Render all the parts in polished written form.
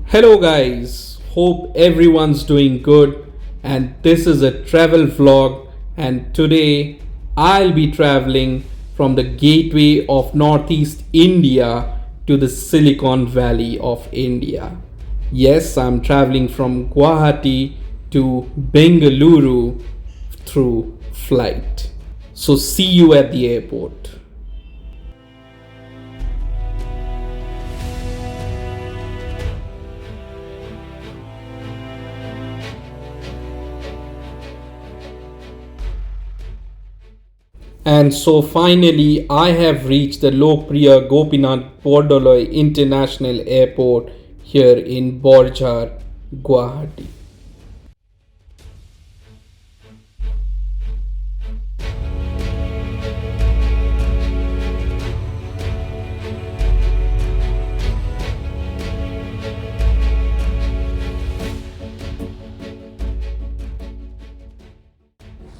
Hello, guys. Hope everyone's doing good. And this is a travel vlog. And today I'll be traveling from the gateway of Northeast India to the Silicon Valley of India. Yes, I'm traveling from Guwahati to Bengaluru through flight. So, see you at the airport. And so finally, I have reached the Lokpriya Gopinath Bordoloi International Airport here in Borjhar, Guwahati.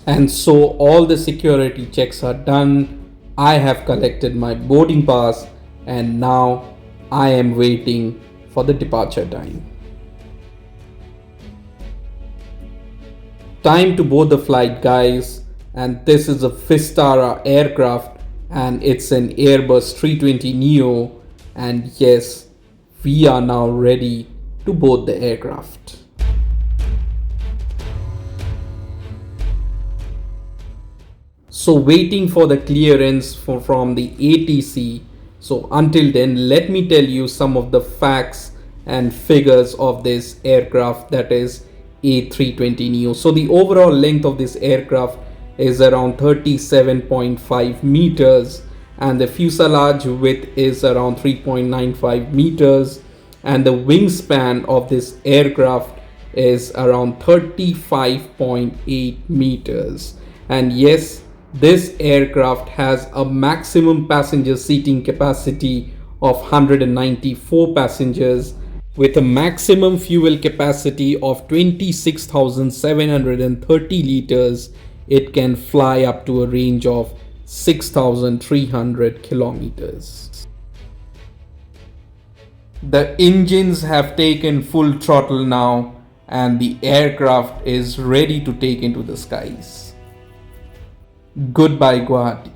And so all the security checks are done. I have collected my boarding pass and now I am waiting for the departure time. Time to board the flight, guys. And this is a VISTARA aircraft and it's an Airbus 320 Neo. And yes, we are now ready to board the aircraft. So waiting for the clearance from the ATC. So until then, let me tell you some of the facts and figures of this aircraft, that is A320 Neo. So the overall length of this aircraft is around 37.5 meters and the fuselage width is around 3.95 meters and the wingspan of this aircraft is around 35.8 meters. And yes, this aircraft has a maximum passenger seating capacity of 194 passengers with a maximum fuel capacity of 26,730 liters. It can fly up to a range of 6,300 kilometers. The engines have taken full throttle now and the aircraft is ready to take into the skies. Goodbye, Guwahati.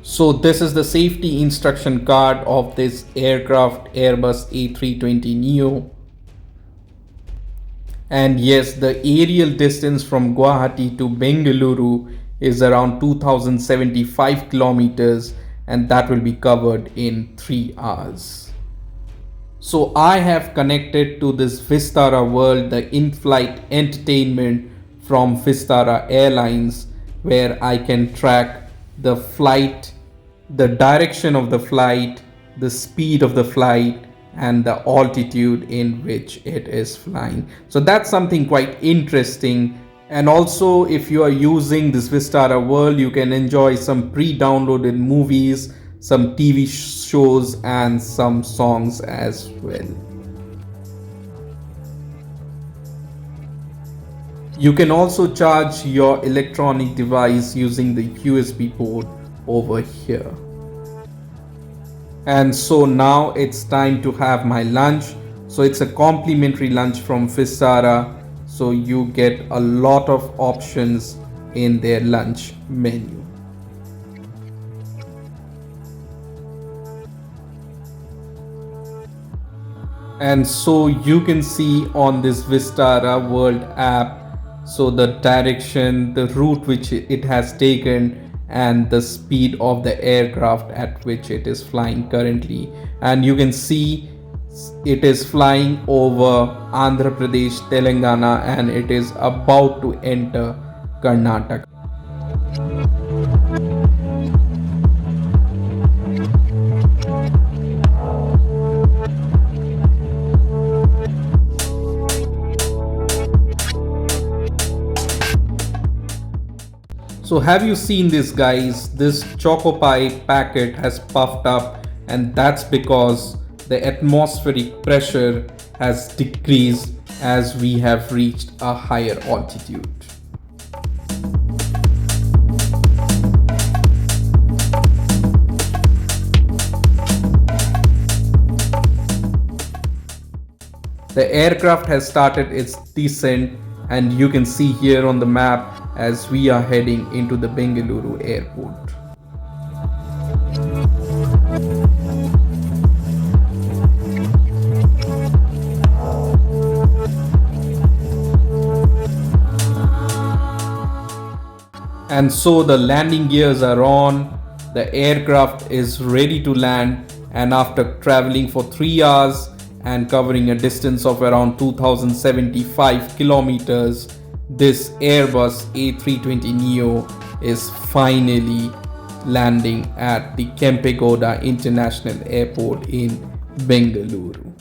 So this is the safety instruction card of this aircraft, Airbus A320 Neo. And yes, the aerial distance from Guwahati to Bengaluru is around 2075 kilometers and that will be covered in 3 hours. So I have connected to this Vistara World, the in-flight entertainment from Vistara Airlines, where I can track the flight, the direction of the flight, the speed of the flight, and the altitude in which it is flying. So that's something quite interesting. And also, if you are using this Vistara World, you can enjoy some pre-downloaded movies, some TV shows, and some songs as well. You can also charge your electronic device using the USB port over here. And so now it's time to have my lunch. So it's a complimentary lunch from Vistara. So you get a lot of options in their lunch menu. And so you can see on this Vistara World app, so the direction, the route which it has taken, and the speed of the aircraft at which it is flying currently. And you can see It is flying over Andhra Pradesh, Telangana, and it is about to enter Karnataka. So have you seen this, guys? This choco pie packet has puffed up, and that's because the atmospheric pressure has decreased as we have reached a higher altitude. The aircraft has started its descent, and you can see here on the map as we are heading into the Bengaluru airport. And so the landing gears are on, the aircraft is ready to land, and after traveling for 3 hours and covering a distance of around 2075 kilometers, this Airbus A320neo is finally landing at the Kempegowda International Airport in Bengaluru.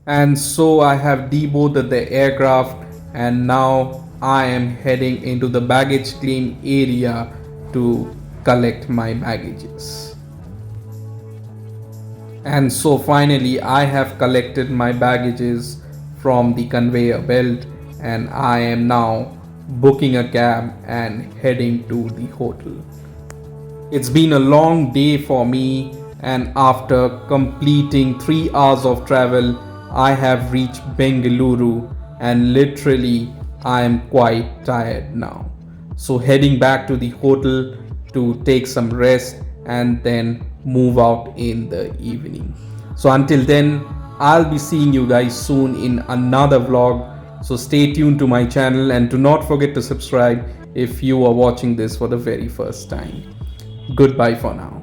And so I have deboarded the aircraft, and now I am heading into the baggage claim area to collect my baggages. And so finally I have collected my baggages from the conveyor belt, and I am now booking a cab and heading to the hotel. It's been a long day for me, and after completing 3 hours of travel, I have reached Bengaluru, and literally I am quite tired now. So heading back to the hotel to take some rest and then move out in the evening. So until then, I'll be seeing you guys soon in another vlog. So stay tuned to my channel, and do not forget to subscribe if you are watching this for the very first time. Goodbye for now.